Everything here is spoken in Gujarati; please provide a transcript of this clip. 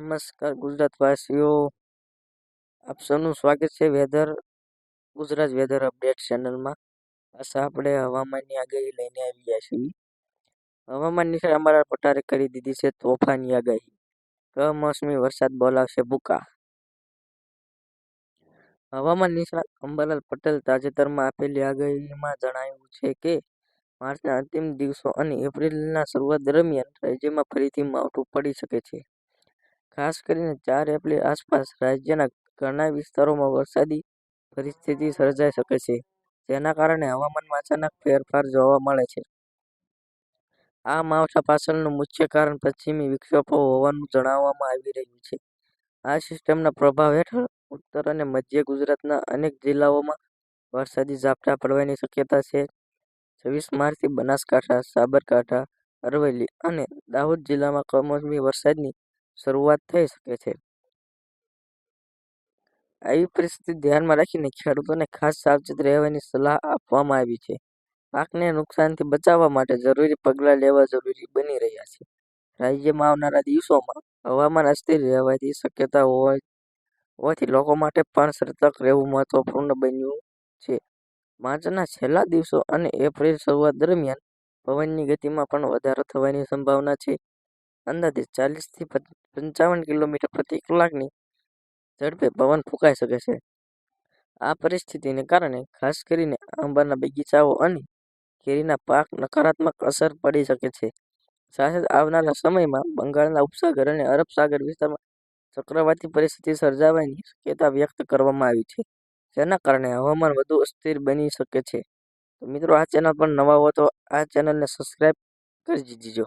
નમસ્કાર ગુજરાતવાસીઓ, આપ સૌનું સ્વાગત છે ગુજરાત વેધર અપડેટ ચેનલમાં. પાછા આપણે હવામાનની આગાહી લઈને આવી ગયા છીએ. હવામાન નિષ્ણાત અમારા પટારે કરી દીધી છે તોફાની આગાહી. કમોસમી વરસાદ બોલાવશે ભૂકા. હવામાન નિષ્ણાત અંબાલાલ પટેલ તાજેતરમાં આપેલી આગાહીમાં જણાવ્યું છે કે માર્ચના અંતિમ દિવસો અને એપ્રિલના શરૂઆત દરમિયાન રાજ્યમાં ફરીથી માવઠું પડી શકે છે. ખાસ કરીને 4 એપ્રિલ આસપાસ રાજ્યના ઘણા વિસ્તારોમાં વરસાદી પરિસ્થિતિ સર્જાઈ શકે છે, જેના કારણે હવામાનમાં અચાનક ફેરફાર જોવા મળે છે. આ માવઠા પાછળનું મુખ્ય કારણ પશ્ચિમી વિક્ષોભ હોવાનું જણાવવામાં આવી રહ્યું છે. આ સિસ્ટમના પ્રભાવ હેઠળ ઉત્તર અને મધ્ય ગુજરાતના અનેક જિલ્લાઓમાં વરસાદી ઝાપટા પડવાની શક્યતા છે. 26 માર્ચથી બનાસકાંઠા, સાબરકાંઠા, અરવલ્લી અને દાહોદ જિલ્લામાં કમોસમી વરસાદની શરૂઆત થઈ શકે છે. આવી પરિસ્થિતિ ધ્યાનમાં રાખીને ખેડૂતોને ખાસ સાવચેત રહેવાની સલાહ આપવામાં આવી છે. પાકને નુકસાનથી બચાવવા માટે જરૂરી પગલાં લેવા જરૂરી બની રહ્યા છે. રાજ્યમાં આવનારા દિવસોમાં હવામાન અસ્થિર રહેવાની શક્યતા હોવાથી લોકો માટે પણ સતર્ક રહેવું મહત્વપૂર્ણ બન્યું છે. માર્ચના છેલ્લા દિવસો અને એપ્રિલ શરૂઆત દરમિયાન પવનની ગતિમાં પણ વધારો થવાની સંભાવના છે. અંદાજે 40 થી 55 કિલોમીટર પ્રતિ કલાકની ઝડપે પવન ફૂંકાઈ શકે છે. આ પરિસ્થિતિને કારણે ખાસ કરીને આંબાના બગીચાઓ અને કેરીના પાક નકારાત્મક અસર પડી શકે છે. સાથે આવનારા સમયમાં બંગાળના ઉપસાગર અને અરબ સાગર વિસ્તારમાં ચક્રવાતી પરિસ્થિતિ સર્જાવાની શક્યતા વ્યક્ત કરવામાં આવી છે, જેના કારણે હવામાન વધુ અસ્થિર બની શકે છે. તો મિત્રો, આ ચેનલ પર નવા હો તો આ ચેનલને સબસ્ક્રાઇબ કરી દીજો.